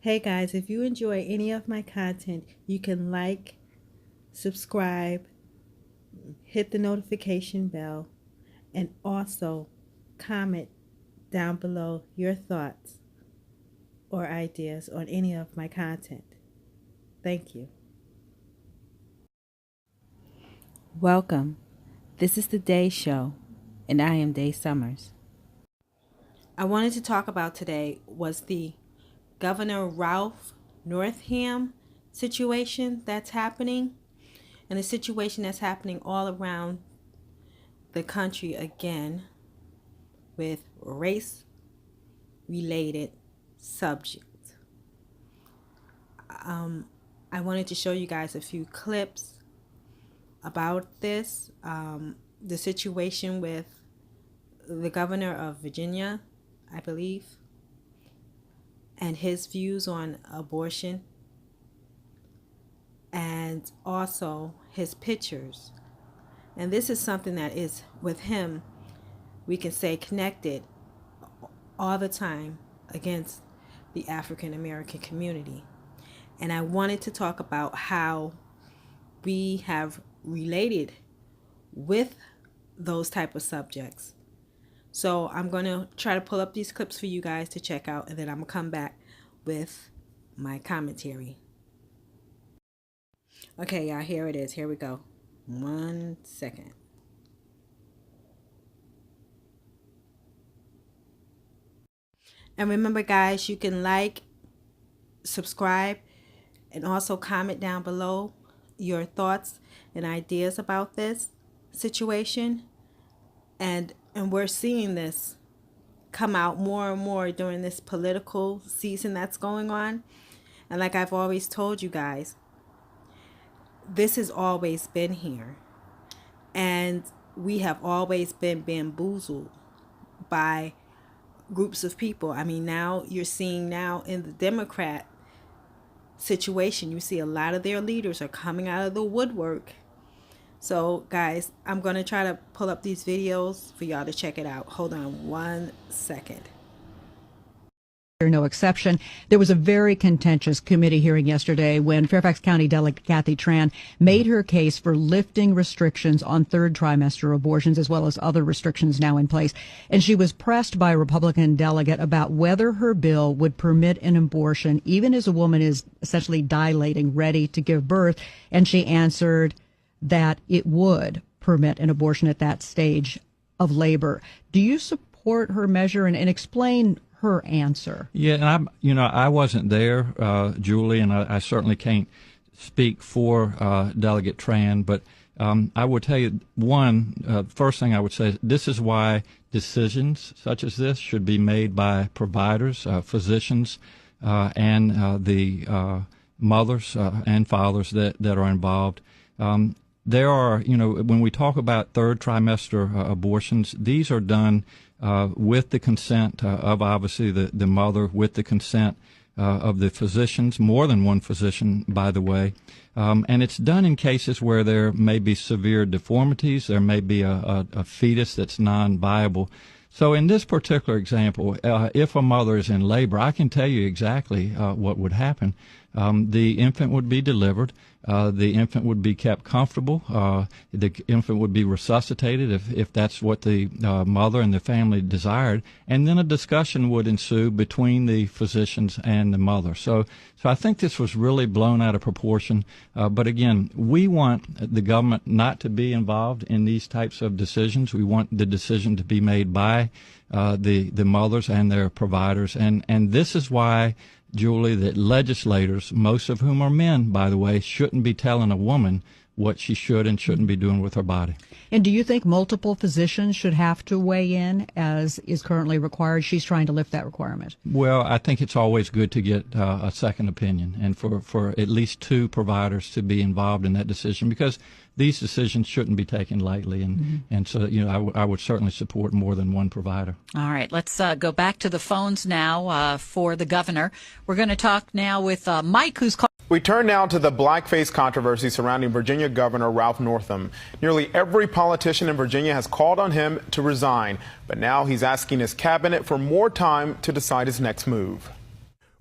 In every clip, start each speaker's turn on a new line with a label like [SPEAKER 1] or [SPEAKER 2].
[SPEAKER 1] Hey guys, if you enjoy any of my content, you can like, subscribe, hit the notification bell, and also comment down below your thoughts or ideas on any of my content. Thank you. Welcome. This is the Day Show, and I am Day Summers. I wanted to talk about today was the Governor Ralph Northam situation that's happening, and a situation that's happening all around the country again with race-related subjects. I wanted to show you guys a few clips about this, the situation with the governor of Virginia, I believe, and his views on abortion, and also his pictures. And this is something that is with him, we can say, connected all the time against the African American community. And I wanted to talk about how we have related with those type of subjects. So I'm going to try to pull up these clips for you guys to check out, and then I'm going to come back with my commentary. Okay, y'all, here it is. Here we go. 1 second. And remember, guys, you can like, subscribe, and also comment down below your thoughts and ideas about this situation. And we're seeing this come out more and more during this political season that's going on. And like I've always told you guys, this has always been here. And we have always been bamboozled by groups of people. I mean, now you're seeing now in the Democrat situation, you see a lot of their leaders are coming out of the woodwork. So guys, I'm going to try to pull up these videos for y'all to check it out. Hold on 1 second.
[SPEAKER 2] No exception. There was a very contentious committee hearing yesterday when Fairfax County Delegate Kathy Tran made her case for lifting restrictions on third trimester abortions, as well as other restrictions now in place. And she was pressed by a Republican delegate about whether her bill would permit an abortion even as a woman is essentially dilating, ready to give birth. And she answered that it would permit an abortion at that stage of labor. Do you support her measure, and explain her answer?
[SPEAKER 3] Yeah, and I wasn't there, Julie, and I certainly can't speak for Delegate Tran, but I would tell you, first thing I would say, this is why decisions such as this should be made by providers, physicians, and the mothers and fathers that are involved. There are, when we talk about third trimester abortions, these are done with the consent of obviously the mother, with the consent of the physicians, more than one physician, by the way. And it's done in cases where there may be severe deformities, there may be a fetus that's non-viable. So in this particular example, if a mother is in labor, I can tell you exactly what would happen. the infant would be delivered. The infant would be kept comfortable. The infant would be resuscitated if that's what the mother and the family desired. And then a discussion would ensue between the physicians and the mother. So I think this was really blown out of proportion. But again, we want the government not to be involved in these types of decisions. We want the decision to be made by the mothers and their providers. And this is why, Julie, that legislators, most of whom are men, by the way, shouldn't be telling a woman what she should and shouldn't be doing with her body.
[SPEAKER 2] And do you think multiple physicians should have to weigh in, as is currently required? She's trying to lift that requirement.
[SPEAKER 3] Well, I think it's always good to get a second opinion, and for at least two providers to be involved in that decision, because these decisions shouldn't be taken lightly. And so, I would certainly support more than one provider.
[SPEAKER 4] All right, let's go back to the phones now for the governor. We're going to talk now with Mike, who's calling.
[SPEAKER 5] We turn now to the blackface controversy surrounding Virginia Governor Ralph Northam. Nearly every politician in Virginia has called on him to resign, but now he's asking his cabinet for more time to decide his next move.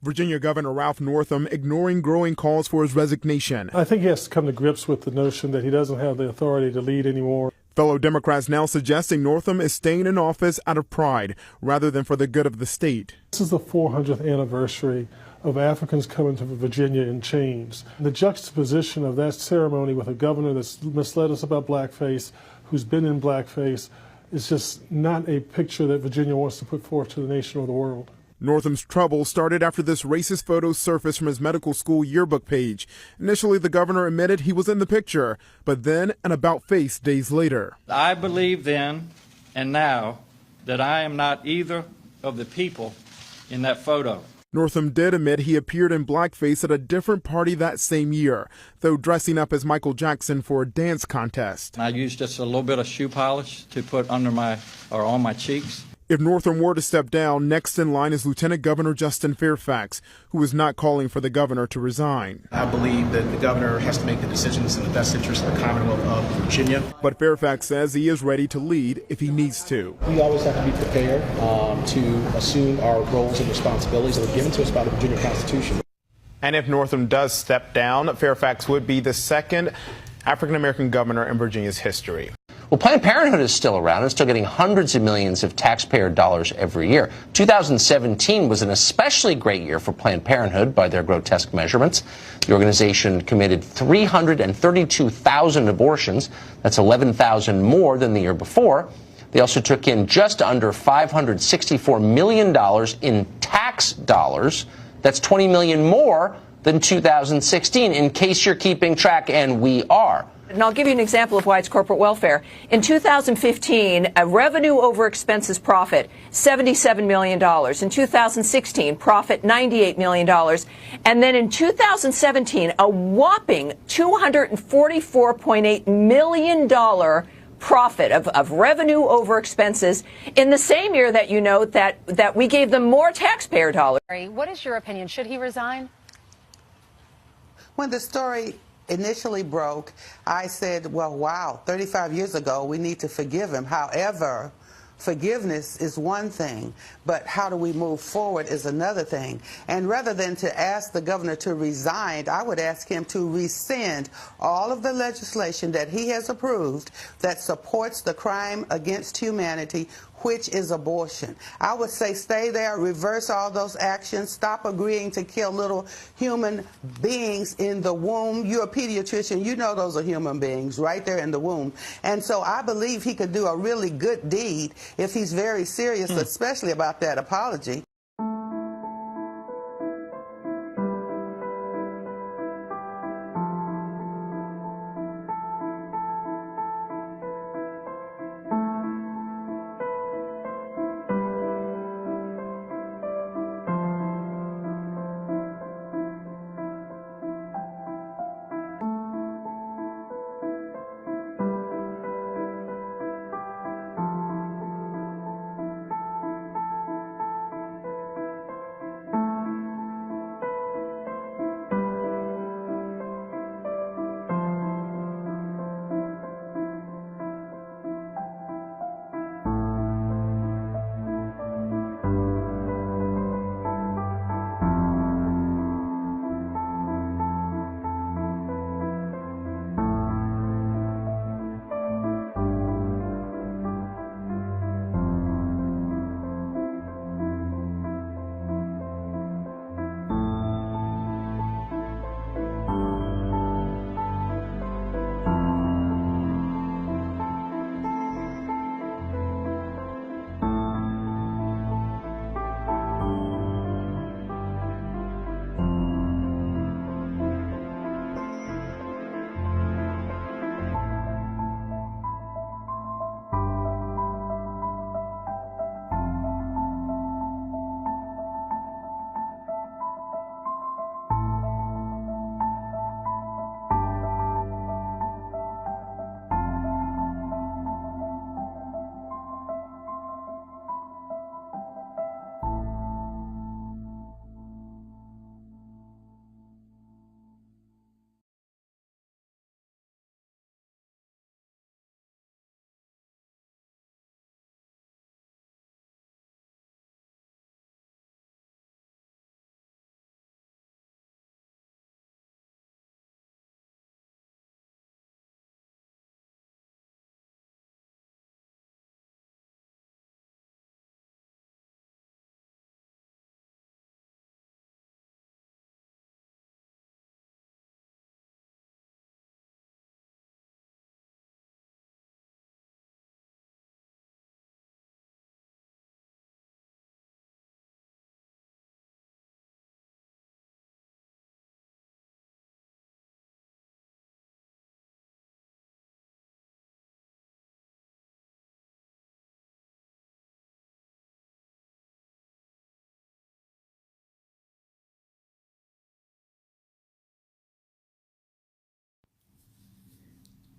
[SPEAKER 5] Virginia Governor Ralph Northam ignoring growing calls for his resignation.
[SPEAKER 6] I think he has to come to grips with the notion that he doesn't have the authority to lead anymore.
[SPEAKER 5] Fellow Democrats now suggesting Northam is staying in office out of pride rather than for the good of the state.
[SPEAKER 6] This is the 400th anniversary of Africans coming to Virginia in chains. The juxtaposition of that ceremony with a governor that's misled us about blackface, who's been in blackface, is just not a picture that Virginia wants to put forth to the nation or the world.
[SPEAKER 5] Northam's trouble started after this racist photo surfaced from his medical school yearbook page. Initially, the governor admitted he was in the picture, but then an about-face days later.
[SPEAKER 3] I believe then and now that I am not either of the people in that photo.
[SPEAKER 5] Northam did admit he appeared in blackface at a different party that same year, though dressing up as Michael Jackson for a dance contest.
[SPEAKER 3] I used just a little bit of shoe polish to put on my cheeks.
[SPEAKER 5] If Northam were to step down, next in line is Lieutenant Governor Justin Fairfax, who is not calling for the governor to resign.
[SPEAKER 7] I believe that the governor has to make the decisions in the best interest of the Commonwealth of Virginia.
[SPEAKER 5] But Fairfax says he is ready to lead if he needs to.
[SPEAKER 7] We always have to be prepared to assume our roles and responsibilities that are given to us by the Virginia Constitution.
[SPEAKER 5] And if Northam does step down, Fairfax would be the second African-American governor in Virginia's history.
[SPEAKER 8] Well, Planned Parenthood is still around and still getting hundreds of millions of taxpayer dollars every year. 2017 was an especially great year for Planned Parenthood by their grotesque measurements. The organization committed 332,000 abortions. That's 11,000 more than the year before. They also took in just under $564 million in tax dollars. That's 20 million more than 2016, in case you're keeping track, and we are.
[SPEAKER 9] And I'll give you an example of why it's corporate welfare. In 2015, a revenue over expenses profit, $77 million. In 2016, profit, $98 million. And then in 2017, a whopping $244.8 million profit of revenue over expenses in the same year that you note that we gave them more taxpayer dollars.
[SPEAKER 10] What is your opinion? Should he resign?
[SPEAKER 11] When the story initially broke, I said, well, wow, 35 years ago, we need to forgive him. However, forgiveness is one thing, but how do we move forward is another thing. And rather than to ask the governor to resign, I would ask him to rescind all of the legislation that he has approved that supports the crime against humanity, which is abortion. I would say stay there, reverse all those actions, stop agreeing to kill little human beings in the womb. You're a pediatrician, you know those are human beings right there in the womb. And so I believe he could do a really good deed if he's very serious, especially about that apology.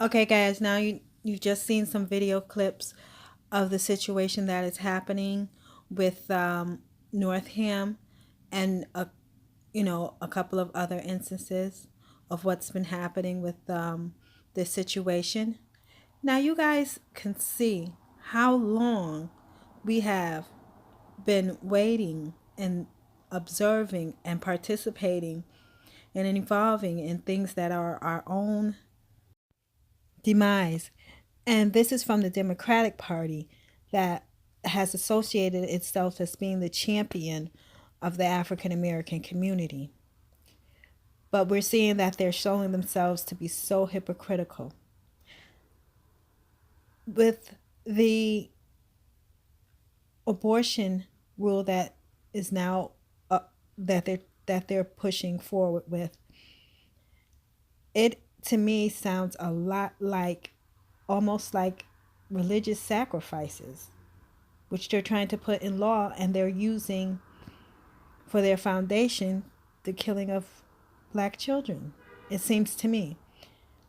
[SPEAKER 1] Okay, guys, now you've just seen some video clips of the situation that is happening with Northam and a couple of other instances of what's been happening with this situation. Now you guys can see how long we have been waiting and observing and participating and involving in things that are our own demise. And this is from the Democratic Party that has associated itself as being the champion of the African American community. But we're seeing that they're showing themselves to be so hypocritical. With the abortion rule that is now that they're pushing forward with, it to me sounds a lot like, almost like, religious sacrifices, which they're trying to put in law, and they're using for their foundation the killing of black children. It seems to me.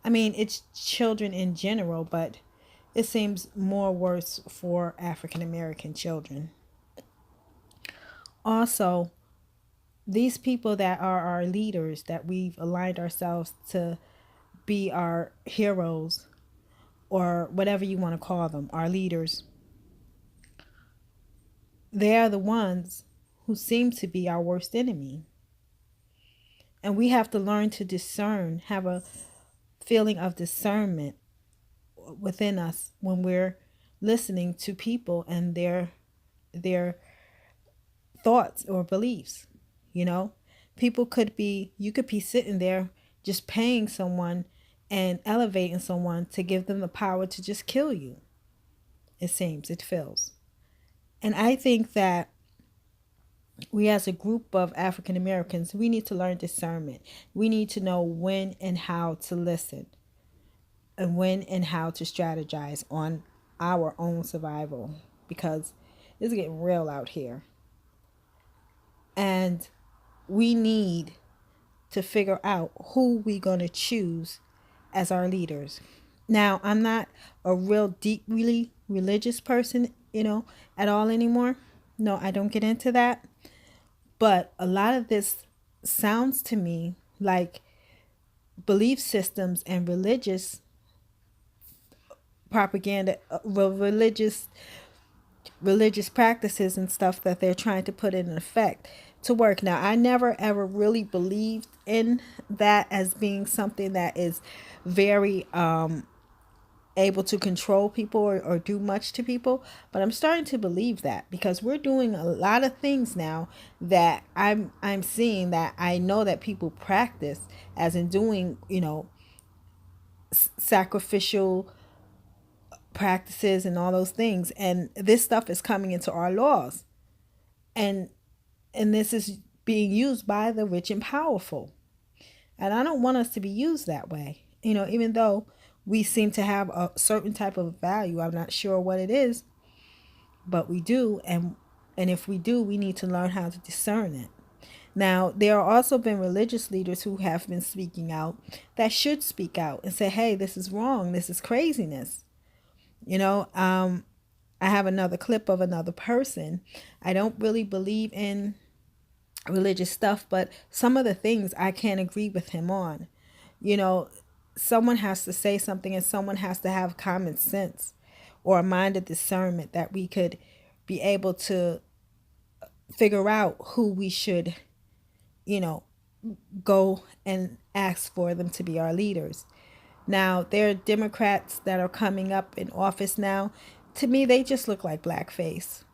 [SPEAKER 1] I mean, it's children in general, but it seems more worse for African American children. Also, these people that are our leaders, that we've aligned ourselves to be our heroes, or whatever you want to call them, our leaders, they are the ones who seem to be our worst enemy. And we have to learn to discern, have a feeling of discernment within us when we're listening to people and their thoughts or beliefs. People could be, you could be sitting there just paying someone and elevating someone to give them the power to just kill you. It feels. And I think that we as a group of African Americans, we need to learn discernment. We need to know when and how to listen, and when and how to strategize on our own survival, because it's getting real out here. And we need to figure out who we're going to choose as our leaders. Now, I'm not a real deeply religious person, at all anymore. No, I don't get into that. But a lot of this sounds to me like belief systems and religious propaganda, religious practices and stuff that they're trying to put in effect to work. Now, I never ever really believed in that as being something that is very able to control people or do much to people, but I'm starting to believe that, because we're doing a lot of things now that I'm seeing that I know that people practice, as in doing sacrificial practices and all those things, and this stuff is coming into our laws, and this is being used by the rich and powerful, and I don't want us to be used that way. Even though we seem to have a certain type of value, I'm not sure what it is, but we do, and if we do, we need to learn how to discern it. Now, there have also been religious leaders who have been speaking out, that should speak out and say, hey, this is wrong, this is craziness. I have another clip of another person. I don't really believe in religious stuff, but some of the things I can't agree with him on. Someone has to say something, and someone has to have common sense or a mind of discernment that we could be able to figure out who we should, go and ask for them to be our leaders. Now, there are Democrats that are coming up in office now. To me, they just look like blackface.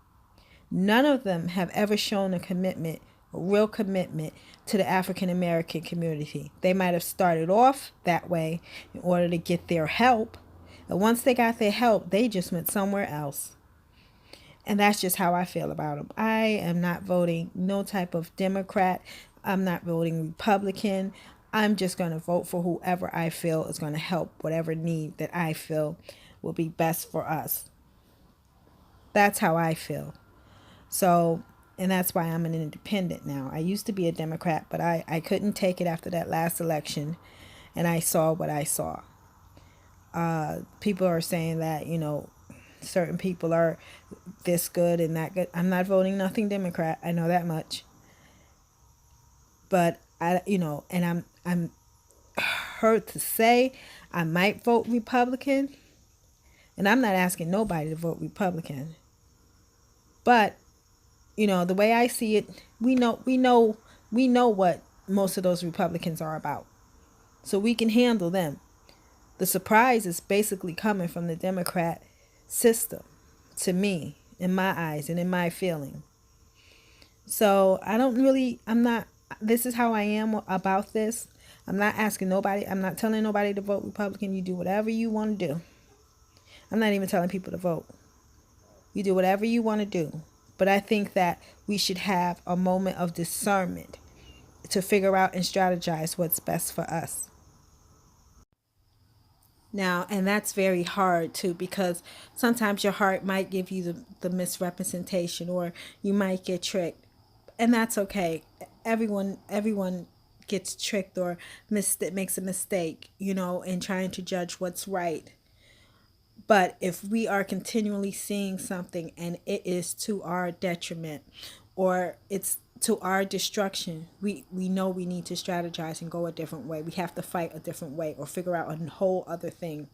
[SPEAKER 1] None of them have ever shown a commitment, a real commitment to the African American community. They might have started off that way in order to get their help. And once they got their help, they just went somewhere else. And that's just how I feel about them. I am not voting no type of Democrat. I'm not voting Republican. I'm just going to vote for whoever I feel is going to help whatever need that I feel will be best for us. That's how I feel. So, and that's why I'm an independent now. I used to be a Democrat, but I couldn't take it after that last election, and I saw what I saw. People are saying that, certain people are this good and that good. I'm not voting nothing Democrat. I know that much. But and I'm hurt to say I might vote Republican, and I'm not asking nobody to vote Republican. But the way I see it, we know what most of those Republicans are about, so we can handle them. The surprise is basically coming from the Democrat system, to me, in my eyes and in my feeling. So I'm not, this is how I am about this. I'm not asking nobody, I'm not telling nobody to vote Republican. You do whatever you want to do. I'm not even telling people to vote. You do whatever you want to do. But I think that we should have a moment of discernment to figure out and strategize what's best for us. Now, and that's very hard too, because sometimes your heart might give you the misrepresentation, or you might get tricked. And that's okay. Everyone gets tricked or makes a mistake, in trying to judge what's right. But if we are continually seeing something and it is to our detriment, or it's to our destruction, we know we need to strategize and go a different way. We have to fight a different way or figure out a whole other thing.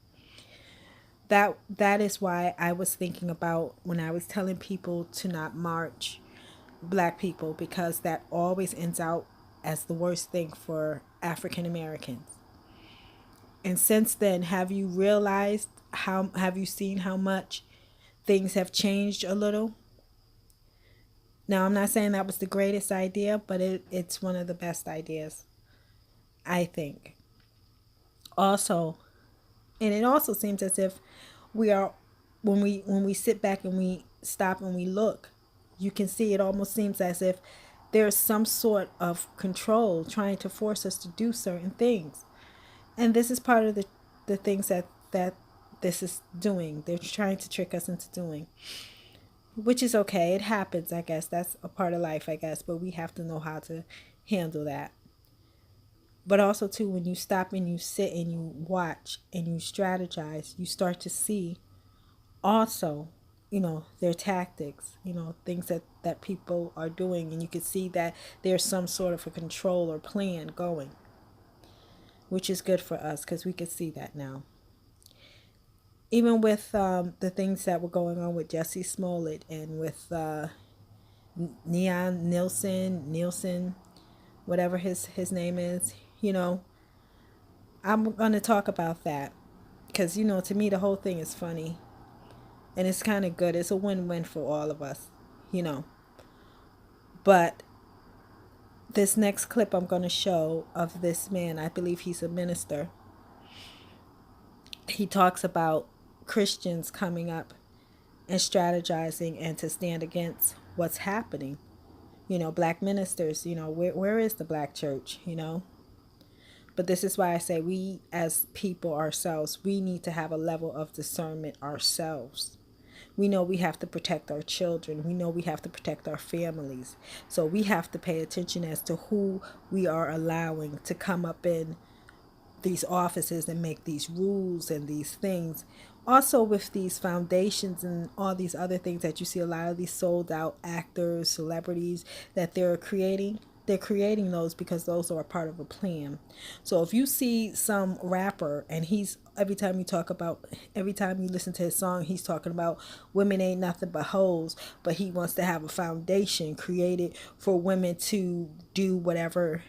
[SPEAKER 1] That is why I was thinking about when I was telling people to not march, Black people, because that always ends out as the worst thing for African Americans. And since then, have you seen how much things have changed a little? Now, I'm not saying that was the greatest idea, but it's one of the best ideas, I think. Also, and it also seems as if we are, when we sit back and we stop and we look, you can see it almost seems as if there's some sort of control trying to force us to do certain things. And this is part of the things that this is doing. They're trying to trick us into doing, which is okay. It happens, I guess. That's a part of life, I guess. But we have to know how to handle that. But also, too, when you stop and you sit and you watch and you strategize, you start to see also, their tactics, things that people are doing. And you can see that there's some sort of a control or plan going, which is good for us because we can see that now. Even with the things that were going on with Jesse Smollett and with Neon Nielsen, whatever his name is, I'm going to talk about that because, to me, the whole thing is funny and it's kind of good. It's a win-win for all of us, But this next clip I'm going to show of this man, I believe he's a minister. He talks about Christians coming up and strategizing and to stand against what's happening. Black ministers, where is the black church, But this is why I say we as people ourselves, we need to have a level of discernment ourselves. We know we have to protect our children. We know we have to protect our families. So we have to pay attention as to who we are allowing to come up in these offices and make these rules and these things. Also with these foundations and all these other things that you see, a lot of these sold out actors, celebrities that they're creating those because those are a part of a plan. So if you see some rapper and every time you listen to his song, he's talking about women ain't nothing but hoes, but he wants to have a foundation created for women to do whatever,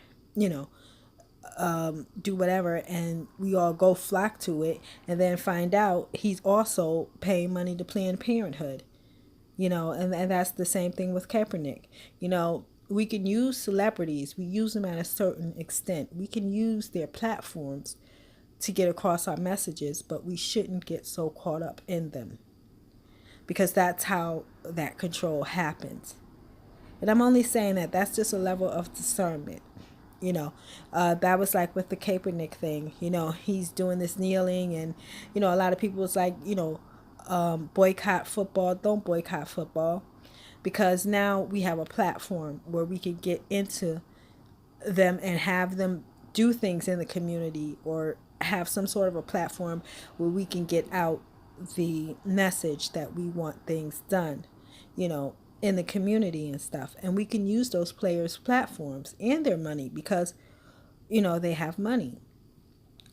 [SPEAKER 1] and we all go flock to it and then find out he's also paying money to Planned Parenthood, and that's the same thing with Kaepernick. We can use celebrities, we use them at a certain extent, we can use their platforms to get across our messages, but we shouldn't get so caught up in them because that's how that control happens. And I'm only saying that that's just a level of discernment. That was like with the Kaepernick thing, he's doing this kneeling and, a lot of people was like, boycott football. Don't boycott football because now we have a platform where we can get into them and have them do things in the community or have some sort of a platform where we can get out the message that we want things done, in the community and stuff. And we can use those players' platforms and their money because, they have money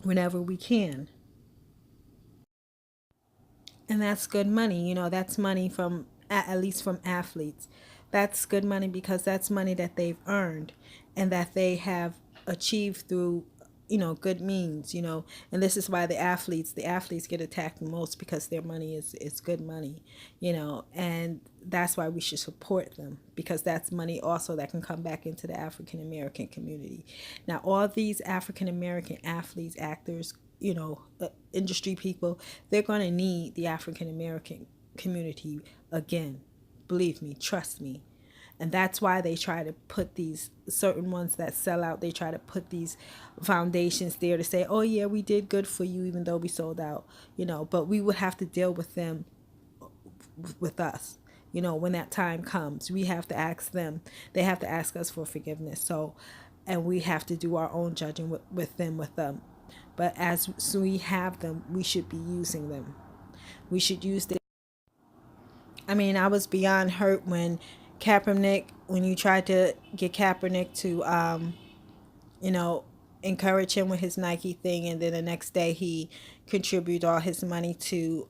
[SPEAKER 1] whenever we can. And that's good money. That's money from, at least from athletes. That's good money because that's money that they've earned and that they have achieved through, good means, and this is why the athletes get attacked the most, because their money is good money, and that's why we should support them, because that's money also that can come back into the African American community. Now, all these African American athletes, actors, industry people, they're going to need the African American community again. Believe me, trust me. And that's why they try to put these certain ones that sell out, they try to put these foundations there to say, oh yeah, we did good for you even though we sold out, but we would have to deal with them, with us, when that time comes. We have to ask them, they have to ask us for forgiveness. So, and we have to do our own judging with them. But as we have them, we should be using them. We should use them. I mean, I was beyond hurt when you tried to get Kaepernick to, encourage him with his Nike thing, and then the next day he contributed all his money to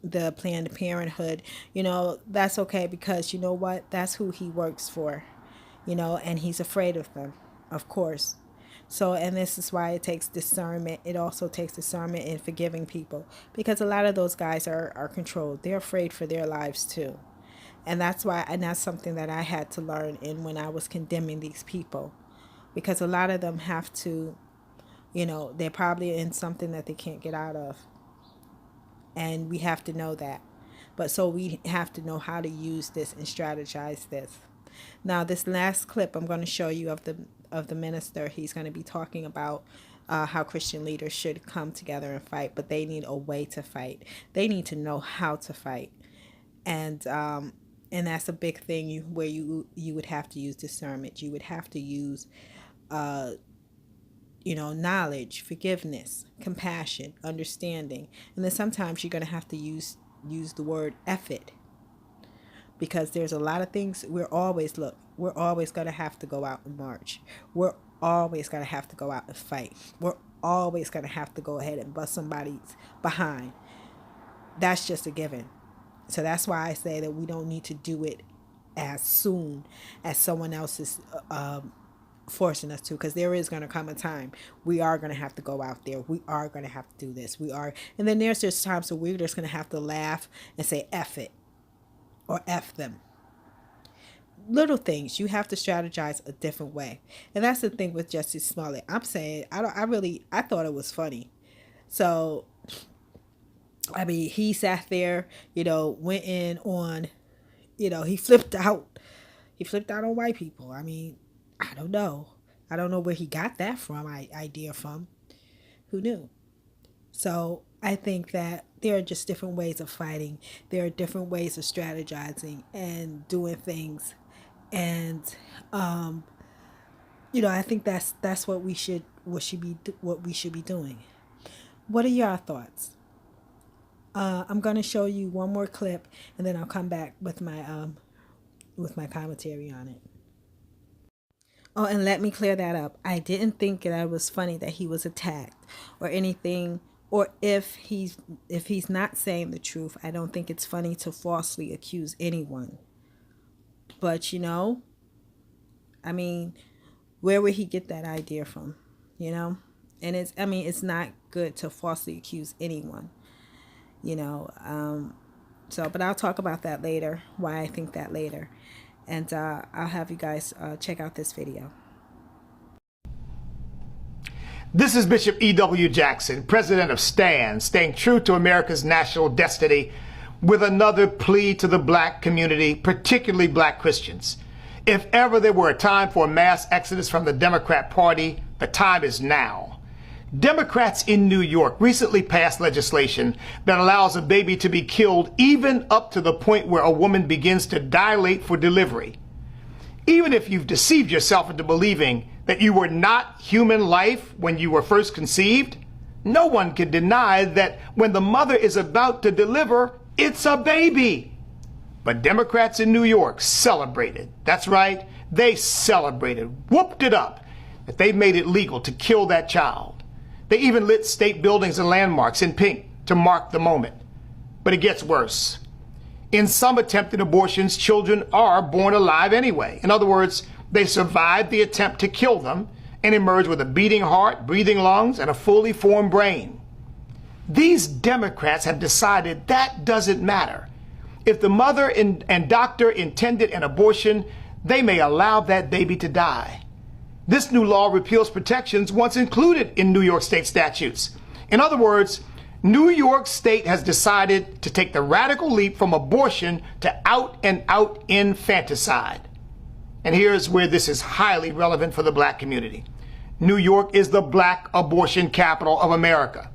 [SPEAKER 1] the Planned Parenthood. That's okay, because you know what? That's who he works for, and he's afraid of them, of course. So, and this is why it takes discernment. It also takes discernment in forgiving people, because a lot of those guys are controlled. They're afraid for their lives too. And that's why, and that's something that I had to learn in when I was condemning these people, because a lot of them have to, they're probably in something that they can't get out of. And we have to know that. But so we have to know how to use this and strategize this. Now, this last clip I'm going to show you of the minister, he's going to be talking about how Christian leaders should come together and fight, but they need a way to fight. They need to know how to fight. And that's a big thing where you would have to use discernment. You would have to use, knowledge, forgiveness, compassion, understanding. And then sometimes you're going to have to use the word effort, because there's a lot of things. We're always going to have to go out and march. We're always going to have to go out and fight. We're always going to have to go ahead and bust somebody's behind. That's just a given. So that's why I say that we don't need to do it as soon as someone else is forcing us to, because there is going to come a time we are going to have to go out there. We are going to have to do this. And then there's just times where we're just going to have to laugh and say F it or F them. Little things. You have to strategize a different way. And that's the thing with Jussie Smollett. I'm saying, I thought it was funny. So, I mean, he sat there, went in on, he flipped out. He flipped out on white people. I mean, I don't know. I don't know where he got that idea from. Who knew? So I think that there are just different ways of fighting. There are different ways of strategizing and doing things. And, I think that's what we should be doing. What are your thoughts? I'm going to show you one more clip, and then I'll come back with my commentary on it. Oh, and let me clear that up. I didn't think that it was funny that he was attacked or anything, or if he's not saying the truth, I don't think it's funny to falsely accuse anyone. But I mean, where would he get that idea from? And it's not good to falsely accuse anyone. But I'll talk about that later, why I think that later. And I'll have you guys check out this video.
[SPEAKER 12] This is Bishop E.W. Jackson, president of STAND, staying true to America's national destiny, with another plea to the black community, particularly black Christians. If ever there were a time for a mass exodus from the Democrat Party, the time is now. Democrats in New York recently passed legislation that allows a baby to be killed even up to the point where a woman begins to dilate for delivery. Even if you've deceived yourself into believing that you were not human life when you were first conceived? No one can deny that when the mother is about to deliver, it's a baby. But Democrats in New York celebrated. That's right, they celebrated, whooped it up, that they made it legal to kill that child. They even lit state buildings and landmarks in pink to mark the moment. But it gets worse. In some attempted abortions, children are born alive anyway. In other words, they survive the attempt to kill them and emerge with a beating heart, breathing lungs, and a fully formed brain. These Democrats have decided that doesn't matter. If the mother and doctor intended an abortion, they may allow that baby to die. This new law repeals protections once included in New York state statutes. In other words, New York State has decided to take the radical leap from abortion to out-and-out infanticide. And here's where this is highly relevant for the black community. New York is the black abortion capital of America.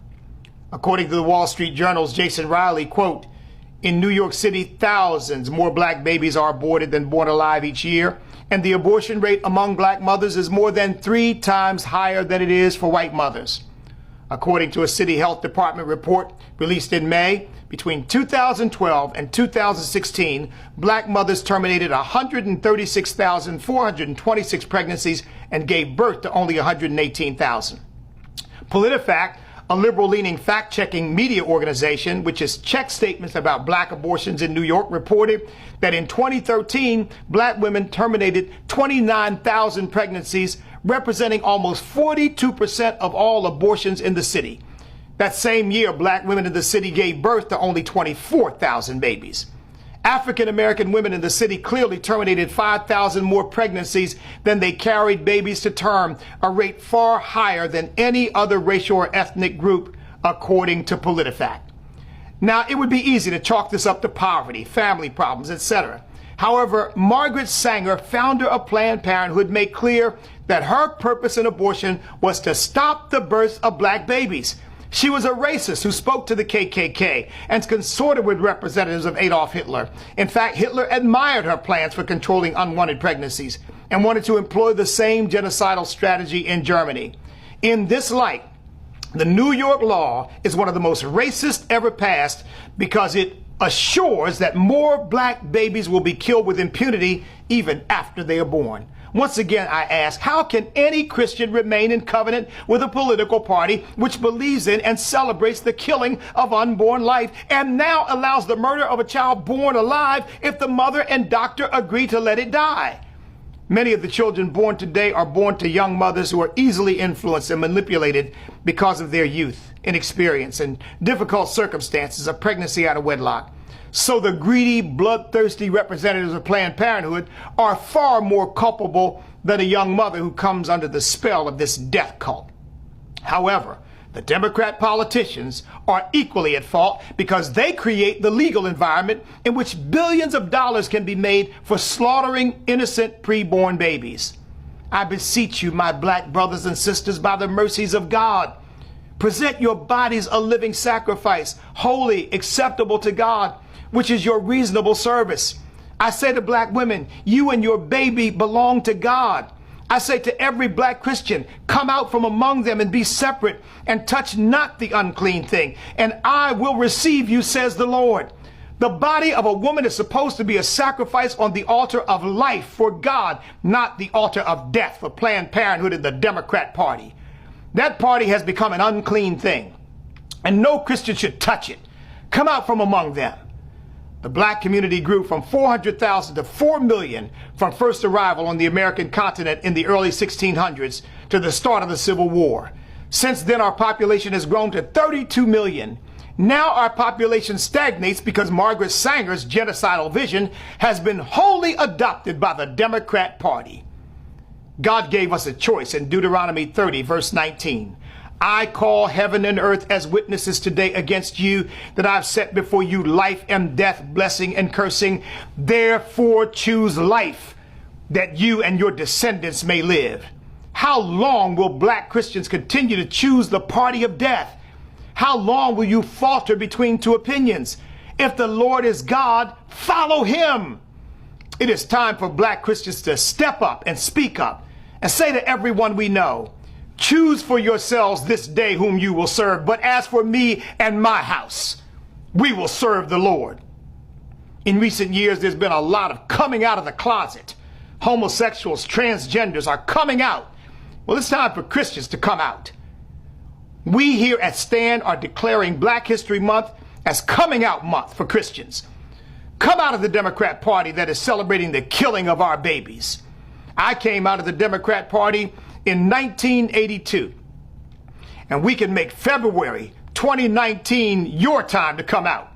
[SPEAKER 12] According to the Wall Street Journal's Jason Riley, quote, in New York City, thousands more black babies are aborted than born alive each year, and the abortion rate among black mothers is more than 3 times higher than it is for white mothers. According to a city health department report released in May, between 2012 and 2016, black mothers terminated 136,426 pregnancies and gave birth to only 118,000. PolitiFact, a liberal-leaning fact-checking media organization which has checked statements about black abortions in New York, reported that in 2013, black women terminated 29,000 pregnancies, representing almost 42% of all abortions in the city. That same year, black women in the city gave birth to only 24,000 babies. African-American women in the city clearly terminated 5,000 more pregnancies than they carried babies to term, a rate far higher than any other racial or ethnic group, according to PolitiFact. Now, it would be easy to chalk this up to poverty, family problems, etc. However, Margaret Sanger, founder of Planned Parenthood, made clear that her purpose in abortion was to stop the birth of black babies. She was a racist who spoke to the KKK and consorted with representatives of Adolf Hitler. In fact, Hitler admired her plans for controlling unwanted pregnancies and wanted to employ the same genocidal strategy in Germany. In this light, the New York law is one of the most racist ever passed because it assures that more black babies will be killed with impunity even after they are born. Once again, I ask, how can any Christian remain in covenant with a political party which believes in and celebrates the killing of unborn life and now allows the murder of a child born alive if the mother and doctor agree to let it die? Many of the children born today are born to young mothers who are easily influenced and manipulated because of their youth, inexperience, and difficult circumstances of pregnancy out of wedlock. So the greedy, bloodthirsty representatives of Planned Parenthood are far more culpable than a young mother who comes under the spell of this death cult. However, the Democrat politicians are equally at fault because they create the legal environment in which billions of dollars can be made for slaughtering innocent preborn babies. I beseech you, my black brothers and sisters, by the mercies of God, present your bodies a living sacrifice, holy, acceptable to God, which is your reasonable service. I say to black women, you and your baby belong to God. I say to every black Christian, come out from among them and be separate and touch not the unclean thing, and I will receive you, says the Lord. The body of a woman is supposed to be a sacrifice on the altar of life for God, not the altar of death for Planned Parenthood and the Democrat Party. That party has become an unclean thing, and no Christian should touch it. Come out from among them. The black community grew from 400,000 to 4 million from first arrival on the American continent in the early 1600s to the start of the Civil War. Since then, our population has grown to 32 million. Now our population stagnates because Margaret Sanger's genocidal vision has been wholly adopted by the Democrat Party. God gave us a choice in Deuteronomy 30, verse 19. I call heaven and earth as witnesses today against you that I've set before you life and death, blessing and cursing. Therefore choose life, that you and your descendants may live. How long will black Christians continue to choose the party of death? How long will you falter between two opinions? If the Lord is God, follow him. It is time for black Christians to step up and speak up and say to everyone we know, choose for yourselves this day whom you will serve, but as for me and my house, we will serve the Lord. In recent years, there's been a lot of coming out of the closet. Homosexuals, transgenders are coming out. Well, it's time for Christians to come out. We here at Stand are declaring Black History Month as Coming Out Month for Christians. Come out of the Democrat Party that is celebrating the killing of our babies. I came out of the Democrat Party in 1982. And we can make February 2019 your time to come out.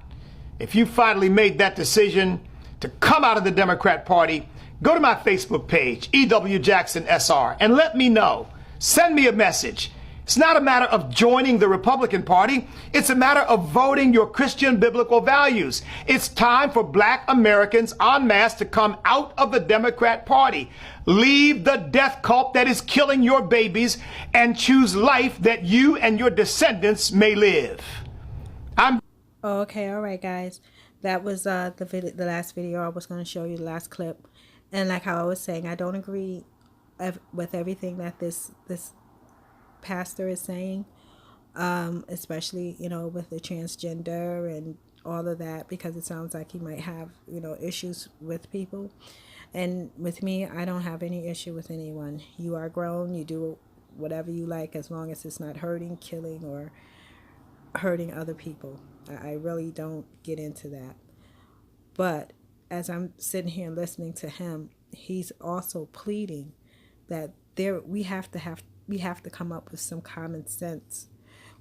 [SPEAKER 12] If you finally made that decision to come out of the Democrat Party, go to my Facebook page, E.W. Jackson SR, and let me know. Send me a message. It's not a matter of joining the Republican Party. It's a matter of voting your Christian biblical values. It's time for Black Americans en masse to come out of the Democrat Party. Leave the death cult that is killing your babies and choose life that you and your descendants may live.
[SPEAKER 1] Okay, all right, guys. That was the last video I was going to show you, the last clip. And like how I was saying, I don't agree with everything that this pastor is saying, especially, you know, with the transgender and all of that, because it sounds like he might have, you know, issues with people. And with me, I don't have any issue with anyone. You are grown, you do whatever you like as long as it's not hurting, killing, or hurting other people. I really don't get into that. But as I'm sitting here listening to him, he's also pleading that we have to come up with some common sense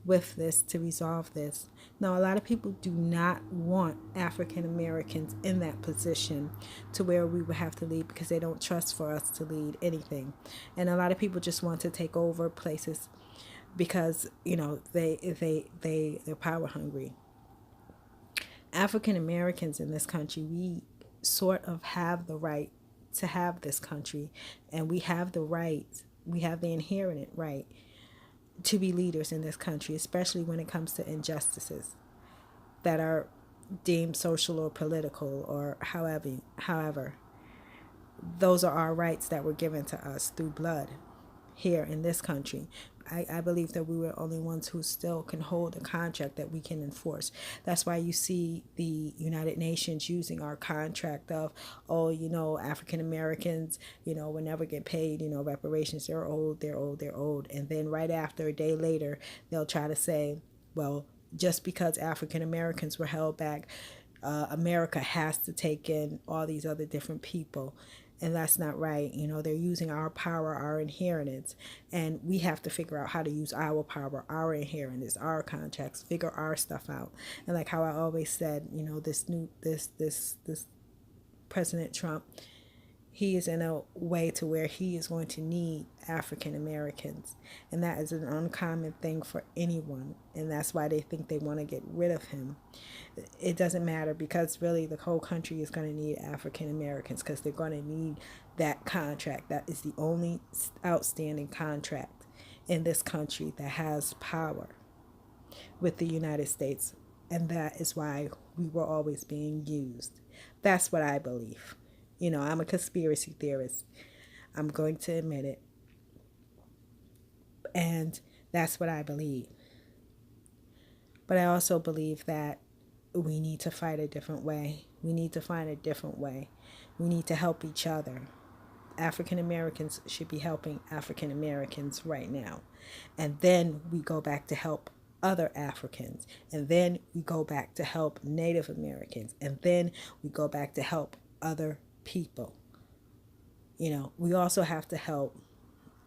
[SPEAKER 1] with this to resolve this. Now, a lot of people do not want African Americans in that position to where we would have to lead because they don't trust for us to lead anything. And a lot of people just want to take over places because, you know, they're power hungry. African Americans in this country, we sort of have the right to have this country, and we have the inherent right to be leaders in this country, especially when it comes to injustices that are deemed social or political or however. Those are our rights that were given to us through blood here in this country. I believe that we were the only ones who still can hold a contract that we can enforce. That's why you see the United Nations using our contract of, oh, you know, African Americans, you know, will never get paid, you know, reparations. They're old. And then right after, a day later, they'll try to say, well, just because African Americans were held back, America has to take in all these other different people. And that's not right. You know, they're using our power, our inheritance, and we have to figure out how to use our power, our inheritance, our contracts, figure our stuff out. And like how I always said, you know, this President Trump, he is in a way to where he is going to need African Americans. And that is an uncommon thing for anyone. And that's why they think they want to get rid of him. It doesn't matter, because really the whole country is going to need African Americans, because they're going to need that contract. That is the only outstanding contract in this country that has power with the United States. And that is why we were always being used. That's what I believe. You know, I'm a conspiracy theorist. I'm going to admit it. And that's what I believe. But I also believe that we need to fight a different way. We need to find a different way. We need to help each other. African Americans should be helping African Americans right now. And then we go back to help other Africans. And then we go back to help Native Americans. And then we go back to help other people. You know, we also have to help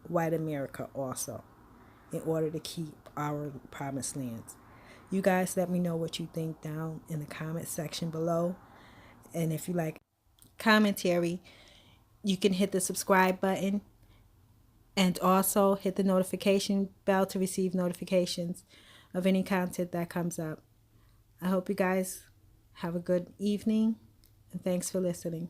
[SPEAKER 1] white America also in order to keep our promised lands. You guys let me know what you think down in the comment section below. And if you like commentary, you can hit the subscribe button and also hit the notification bell to receive notifications of any content that comes up. I hope you guys have a good evening, and thanks for listening.